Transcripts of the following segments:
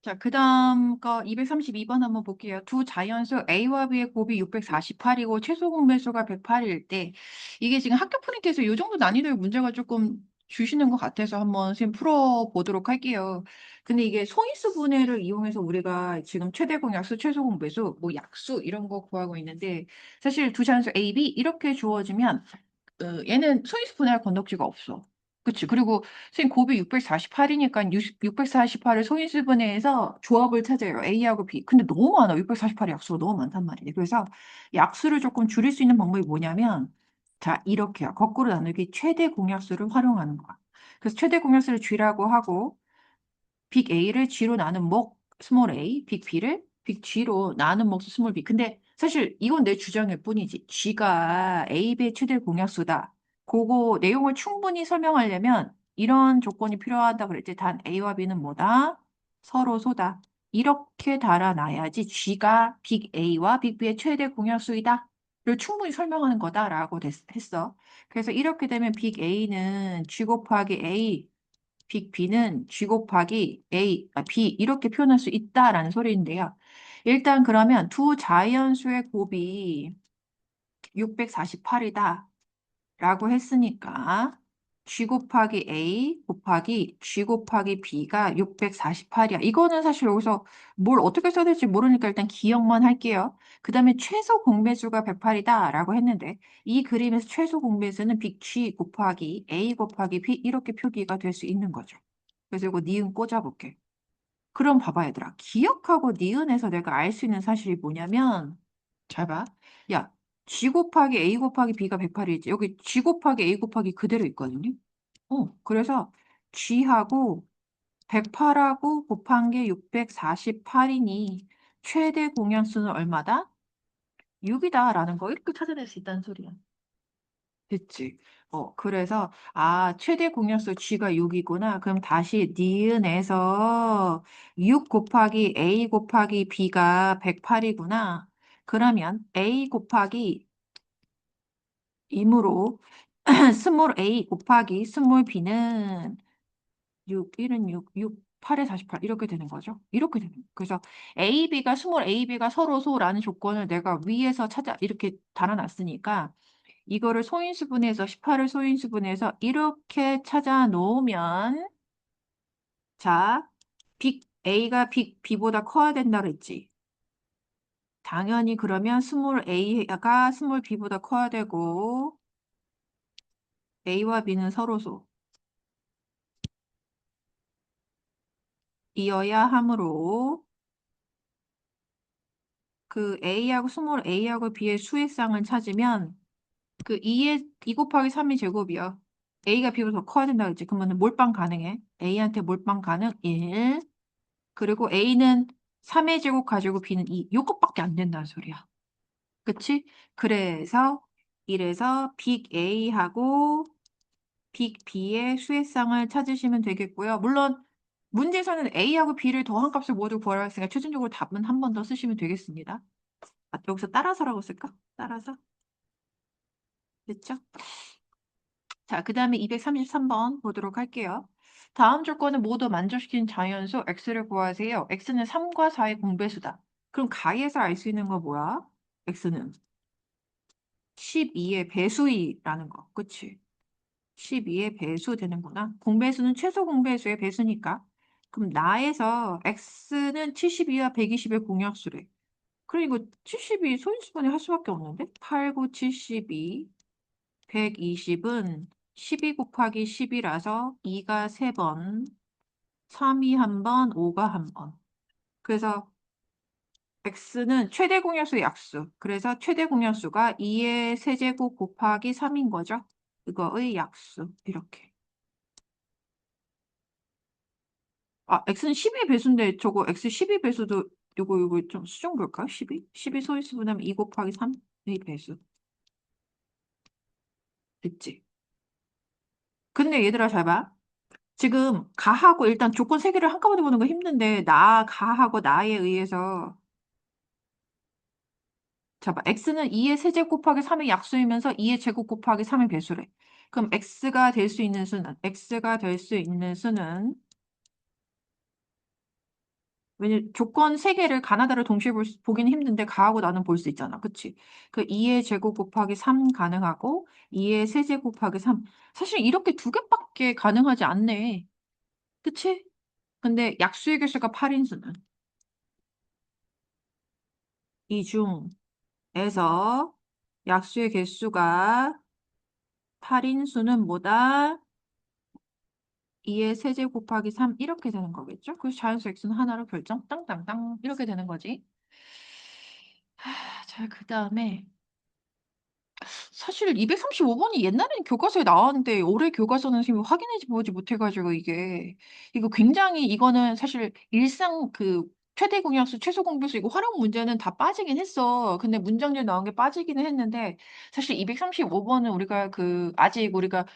자, 그 다음 거 232번 한번 볼게요. 두 자연수 A와 B의 곱이 648이고 최소 공배수가 108일 때 이게 지금 학교 프린트에서 이 정도 난이도의 문제가 조금 주시는 것 같아서 한번 선생님 풀어보도록 할게요. 근데 이게 소인수 분해를 이용해서 우리가 지금 최대 공약수, 최소 공배수, 뭐 약수 이런 거 구하고 있는데 사실 두 자연수 A, B 이렇게 주어지면 얘는 소인수 분해할 건덕지가 없어. 그치? 그리고 선생님 곱이 648이니까 648을 소인수 분해해서 조합을 찾아요. A하고 B. 근데 너무 많아. 648의 약수가 너무 많단 말이에요. 그래서 약수를 조금 줄일 수 있는 방법이 뭐냐면 자, 이렇게요. 거꾸로 나누기 최대 공약수를 활용하는 거야. 그래서 최대 공약수를 G라고 하고 빅 A를 G로 나눈 목 스몰 a, 빅 B를 빅 G로 나눈 목 스몰 b. 근데 사실 이건 내 주장일 뿐이지. G가 A, B의 최대 공약수다. 그거 내용을 충분히 설명하려면 이런 조건이 필요하다 그랬지. 단 A와 B는 뭐다? 서로 소다. 이렇게 달아놔야지 G가 빅 A와 빅 B의 최대 공약수이다. 를 충분히 설명하는 거다라고 했어. 그래서 이렇게 되면 빅 A는 G 곱하기 A 빅 B는 G 곱하기 B 이렇게 표현할 수 있다라는 소리인데요. 일단 그러면 두 자연수의 곱이 648이다 라고 했으니까 G 곱하기 A 곱하기 G 곱하기 B가 648이야. 이거는 사실 여기서 뭘 어떻게 써야 될지 모르니까 일단 기억만 할게요. 그 다음에 최소 공배수가 108이다 라고 했는데 이 그림에서 최소 공배수는 빅 G 곱하기 A 곱하기 B 이렇게 표기가 될 수 있는 거죠. 그래서 이거 니은 꽂아볼게. 그럼 봐봐 얘들아. 기억하고 니은에서 내가 알 수 있는 사실이 뭐냐면 잘 봐. 야, G 곱하기 A 곱하기 B가 108이지. 여기 G 곱하기 A 곱하기 그대로 있거든요. 그래서 G하고 108하고 곱한 게 648이니 최대 공약수는 얼마다? 6이다 라는 거 이렇게 찾아낼 수 있다는 소리야. 됐지? 그래서, 최대 공약수 G가 6이구나. 그럼 다시 니은에서 6 곱하기 A 곱하기 B가 108이구나. 그러면 A 곱하기 임으로 스몰 a 곱하기 스몰 b는 6, 1은 6, 6, 8에 48 이렇게 되는 거죠. 이렇게 되는 거예요. 그래서 a, b가 스몰 a, b가 서로 소라는 조건을 내가 위에서 찾아 이렇게 달아놨으니까 이거를 소인수분해서 18을 소인수분해서 이렇게 찾아 놓으면 자, 빅 a가 빅 b보다 커야 된다 그랬지. 당연히 그러면 스몰 a가 스몰 b보다 커야 되고 a와 b는 서로소. 이어야 하므로 그 A하고 스몰 A하고 B의 수액상을 찾으면 그 2 곱하기 3이 제곱이야. A가 B보다 더 커야 된다 그랬지. 그러면 몰빵 가능해. A한테 몰빵 가능 1. 그리고 A는 3의 제곱 가지고 B는 2. 요것밖에 안 된다는 소리야. 그치? 그래서 이래서 빅 A하고 빅 B의 수액상을 찾으시면 되겠고요. 물론 문제에서는 A하고 B를 더한 값을 모두 구하라 했으니까 최종적으로 답은 한 번 더 쓰시면 되겠습니다. 여기서 따라서라고 쓸까? 따라서? 됐죠? 자, 그 다음에 233번 보도록 할게요. 다음 조건을 모두 만족시킨 자연수 x를 구하세요. x는 3과 4의 공배수다. 그럼 가에서 알 수 있는 거 뭐야? x는 12의 배수이라는 거. 그치? 12의 배수 되는구나. 공배수는 최소 공배수의 배수니까. 그럼 나에서 x는 72와 120의 공약수래. 그리고 72 소인수분해 할 수밖에 없는데? 8, 9, 72, 120은 12 곱하기 10이라서 2가 3번, 3이 한 번, 5가 한 번. 그래서 x는 최대 공약수의 약수. 그래서 최대 공약수가 2의 세제곱 곱하기 3인 거죠. 이거의 약수. 이렇게. x는 12의 배수인데 저거 x 12 배수도 요거 좀 수정 볼까요? 12? 12 소인수분하면 2 곱하기 3의 배수. 됐지? 근데 얘들아 잘 봐. 지금 가하고 일단 조건 세 개를 한꺼번에 보는 거 힘든데 가하고 나에 의해서 잡아. x는 2의 세제곱 곱하기 3의 약수이면서 2의 제곱 곱하기 3의 배수래. 그럼 x가 될 수 있는 수는 왜냐 조건 세 개를 가나다를 동시에 보기는 힘든데 가하고 나는 볼 수 있잖아. 그치? 그 2의 제곱 곱하기 3 가능하고 2의 세제곱 곱하기 3. 사실 이렇게 두 개밖에 가능하지 않네. 그치? 근데 약수의 개수가 8인수는 이 중에서 약수의 개수가 8인수는 뭐다? 2의 세제곱 곱하기 3 이렇게 되는 거겠죠? 그래서 자연수 x는 하나로 결정 땅땅땅 이렇게 되는 거지. 자, 그 다음에 사실 235번이 옛날에는 교과서에 나왔는데 올해 교과서는 지금 확인해 보지 못해가지고 이거 굉장히 이거는 사실 일상 그 최대 공약수, 최소 공배수 이거 활용 문제는 다 빠지긴 했어. 근데 문장제 나온 게 빠지기는 했는데 사실 235번은 우리가 그 아직 우리가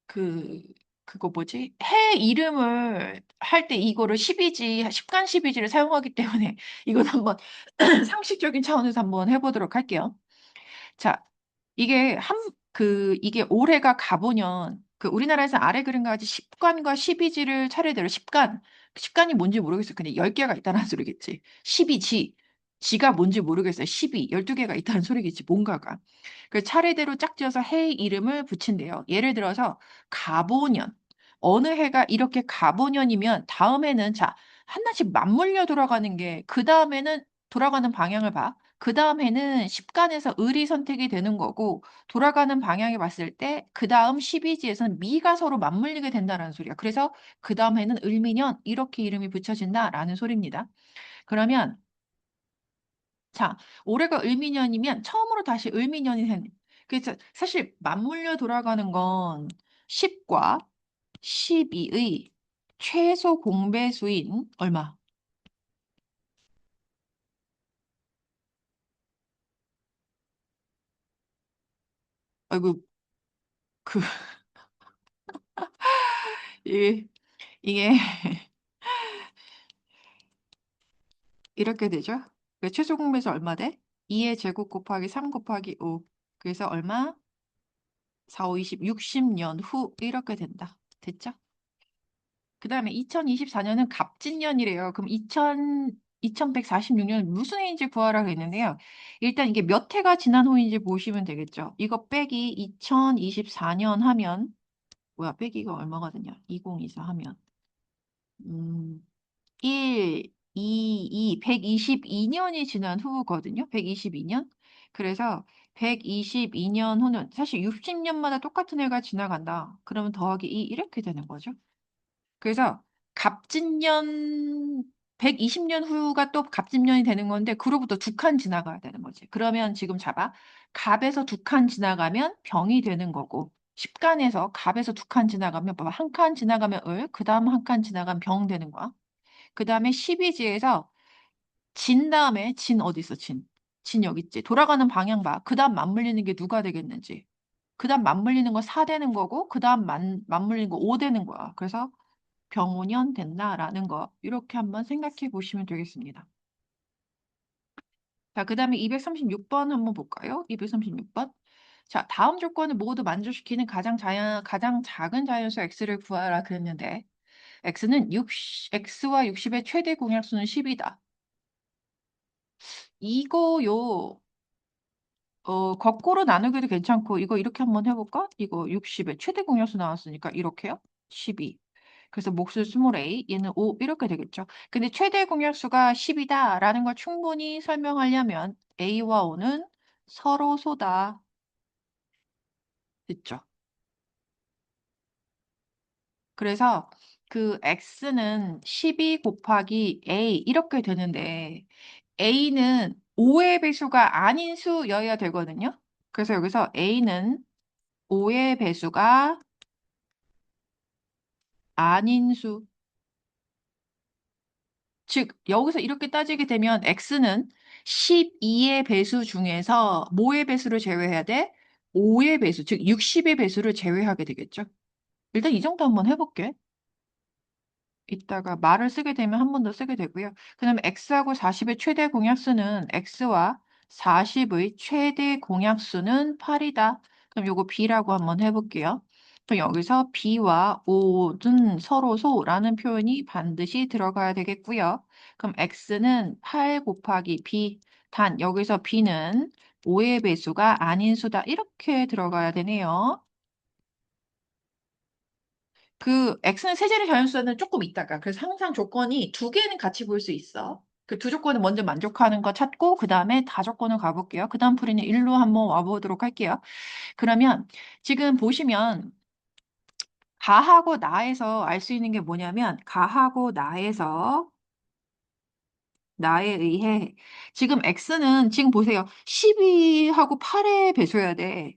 그 그거 뭐지? 해 이름을 할 때 이거를 12지, 10간 12지를 사용하기 때문에 이건 한번 상식적인 차원에서 한번 해보도록 할게요. 자, 이게 이게 올해가 가보년, 그 우리나라에서 아래 그림과 같이 10간과 12지를 차례대로 10간이 뭔지 모르겠어요. 근데 10개가 있다는 소리겠지. 12지, 지가 뭔지 모르겠어요. 12, 12개가 있다는 소리겠지. 뭔가가. 그 차례대로 짝지어서 해 이름을 붙인대요. 예를 들어서 가보년. 어느 해가 이렇게 가보년이면 다음에는 자, 하나씩 맞물려 돌아가는 게 그 다음에는 돌아가는 방향을 봐. 그 다음에는 10간에서 을이 선택이 되는 거고 돌아가는 방향에 봤을 때 그 다음 12지에서는 미가 서로 맞물리게 된다는 소리야. 그래서 그 다음에는 을미년 이렇게 이름이 붙여진다라는 소리입니다. 그러면 자, 올해가 을미년이면 처음으로 다시 을미년이 되는. 그래서 사실 맞물려 돌아가는 건 10과 12의 최소 공배수인 얼마? 아이고 그 이게 이게 이렇게 되죠. 그 최소 공배수 얼마 돼? 2의 제곱 곱하기 3 곱하기 5. 그래서 얼마? 4, 5, 20, 60년 후 이렇게 된다. 됐죠? 그 다음에 2024년은 갑진년이래요. 그럼 2146년은 무슨 해인지 구하라 그랬는데요. 일단 이게 몇 해가 지난 후인지 보시면 되겠죠. 이거 빼기 2024년 하면 뭐야 빼기가 얼마가 되냐? 2024 하면 1, 2, 122년이 지난 후거든요. 122년. 그래서 122년 후는 사실 60년마다 똑같은 해가 지나간다. 그러면 더하기 2 이렇게 되는 거죠. 그래서 갑진년 120년 후가 또 갑진년이 되는 건데 그로부터 두 칸 지나가야 되는 거지. 그러면 지금 잡아. 갑에서 두 칸 지나가면 병이 되는 거고 10간에서 갑에서 두 칸 지나가면 봐봐. 한 칸 지나가면 을, 그 다음 한 칸 지나가면 병 되는 거야. 그 다음에 12지에서 진 다음에 진 어디 있어 진? 진 여기 있지. 돌아가는 방향 봐. 그 다음 맞물리는 게 누가 되겠는지. 그 다음 맞물리는 거 4 되는 거고 그 다음 맞물리는 거 5 되는 거야. 그래서 병오년 된다라는 거 이렇게 한번 생각해 보시면 되겠습니다. 자, 그 다음에 236번 한번 볼까요? 236번. 자, 다음 조건을 모두 만족시키는 가장 작은 자연수 x를 구하라 그랬는데 x는 x와 60의 최대 공약수는 10이다. 이거요. 거꾸로 나누기도 괜찮고 이거 이렇게 한번 해볼까? 이거 60의 최대 공약수 나왔으니까 이렇게요. 12. 그래서 몫을 스몰 a, 얘는 5 이렇게 되겠죠. 근데 최대 공약수가 10이다라는 걸 충분히 설명하려면 a와 5는 서로 소다. 됐죠? 그래서 그 x는 12 곱하기 a 이렇게 되는데 a는 5의 배수가 아닌 수여야 되거든요. 그래서 여기서 a는 5의 배수가 아닌 수. 즉, 여기서 이렇게 따지게 되면 x는 12의 배수 중에서 뭐의 배수를 제외해야 돼? 5의 배수, 즉 60의 배수를 제외하게 되겠죠. 일단 이 정도 한번 해볼게. 이따가 말을 쓰게 되면 한 번 더 쓰게 되고요. 그 다음에 x하고 40의 최대 공약수는 x와 40의 최대 공약수는 8이다. 그럼 요거 b라고 한번 해볼게요. 그럼 여기서 B와 O는 서로소라는 표현이 반드시 들어가야 되겠고요. 그럼 X는 8 곱하기 B, 단 여기서 B는 5의 배수가 아닌 수다. 이렇게 들어가야 되네요. 그 X는 세제를 자연수는 조금 있다가 그래서 항상 조건이 두 개는 같이 볼 수 있어. 그 두 조건을 먼저 만족하는 거 찾고 그 다음에 다 조건을 가볼게요. 그 다음 풀이는 일로 한번 와보도록 할게요. 그러면 지금 보시면 가하고 나에서 알 수 있는 게 뭐냐면 가하고 나에서 나에 의해 지금 x는 지금 보세요. 12하고 8의 배수여야 돼.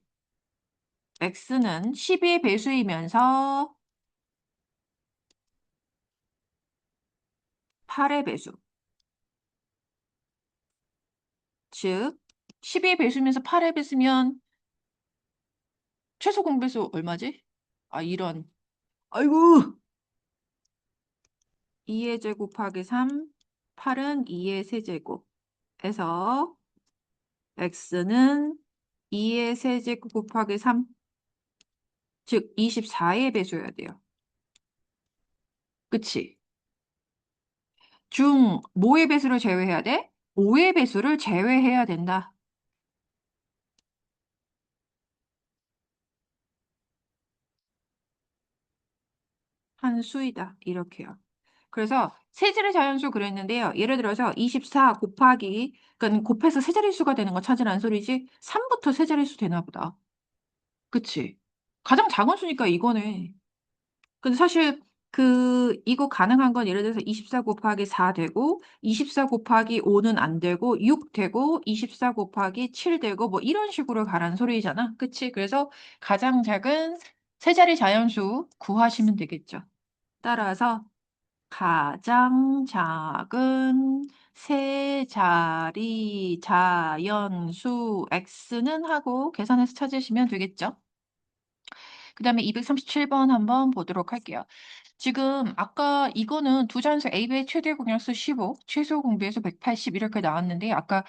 x는 12의 배수이면서 8의 배수. 즉 12의 배수면서 8의 배수면 최소 공배수 얼마지? 아 이런. 아이고. 2의 제곱 곱하기 3, 8은 2의 세제곱. 에서 x는 2의 세제곱 곱하기 3, 즉 24의 배수여야 돼요. 그치? 중 뭐의 배수를 제외해야 돼? 5의 배수를 제외해야 된다. 한 수이다. 이렇게요. 그래서 세제를 자연수 그랬는데요. 예를 들어서 24 곱하기 그러니까 곱해서 세자릿수가 되는 거 찾으라는 소리지. 3부터 세자릿수 되나 보다. 그치? 가장 작은 수니까 이거네. 근데 사실 이거 가능한 건 예를 들어서 24 곱하기 4 되고 24 곱하기 5는 안 되고 6 되고 24 곱하기 7 되고 뭐 이런 식으로 가라는 소리잖아. 그치? 그래서 가장 작은 세 자리 자연수 구하시면 되겠죠. 따라서 가장 작은 세 자리 자연수 x는 하고 계산해서 찾으시면 되겠죠. 그 다음에 237번 한번 보도록 할게요. 지금 아까 이거는 두 자연수 A, B의 최대 공약수 15, 최소 공배수 180 이렇게 나왔는데 아까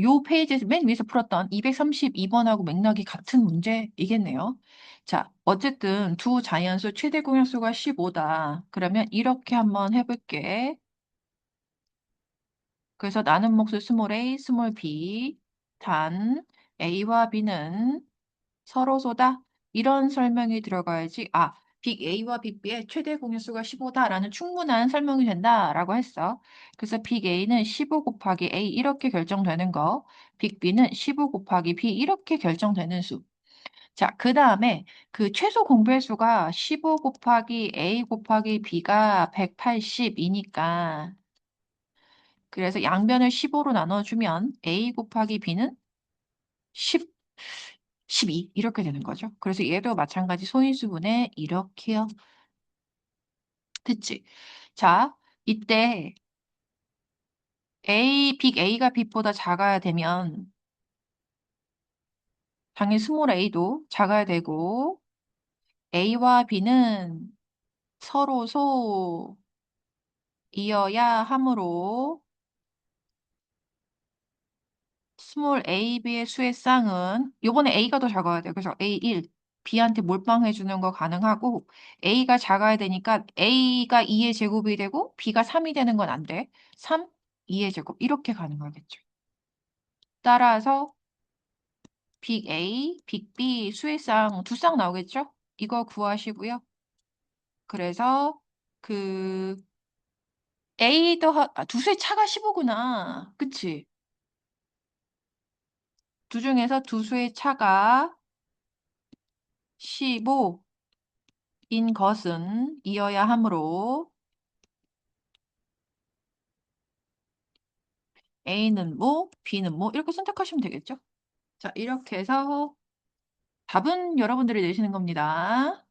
요 페이지에서 맨 위에서 풀었던 232번하고 맥락이 같은 문제이겠네요. 자, 어쨌든 두 자연수 최대 공약수가 15다. 그러면 이렇게 한번 해볼게. 그래서 나는 몫을 스몰 a, 스몰 b, 단 a와 b는 서로소다. 이런 설명이 들어가야지. 아, 빅 A와 빅 B의 최대 공유수가 15다라는 충분한 설명이 된다라고 했어. 그래서 빅 A는 15 곱하기 A 이렇게 결정되는 거. 빅 B는 15 곱하기 B 이렇게 결정되는 수. 자, 그 다음에 그 최소 공배수가 15 곱하기 A 곱하기 B가 180이니까 그래서 양변을 15로 나눠주면 A 곱하기 B는 10 12 이렇게 되는 거죠. 그래서 얘도 마찬가지 소인수분해 이렇게요. 됐지? 자, 이때 빅 A가 B보다 작아야 되면 당연히 스몰 a도 작아야 되고 A와 B는 서로소 이어야 하므로 스몰 a, b의 수의 쌍은 요번에 a가 더 작아야 돼요. 그래서 a1 b한테 몰빵해 주는 거 가능하고 a가 작아야 되니까 a가 2의 제곱이 되고 b가 3이 되는 건 안 돼. 3, 2의 제곱 이렇게 가능하겠죠. 따라서 빅 A, 빅 B 수의 쌍 두 쌍 나오겠죠? 이거 구하시고요. 그래서 그 A 두 수의 차가 15구나. 그치? 두 중에서 두 수의 차가 15인 것은 이어야 하므로 A는 뭐, B는 뭐 이렇게 선택하시면 되겠죠? 자, 이렇게 해서 답은 여러분들이 내시는 겁니다.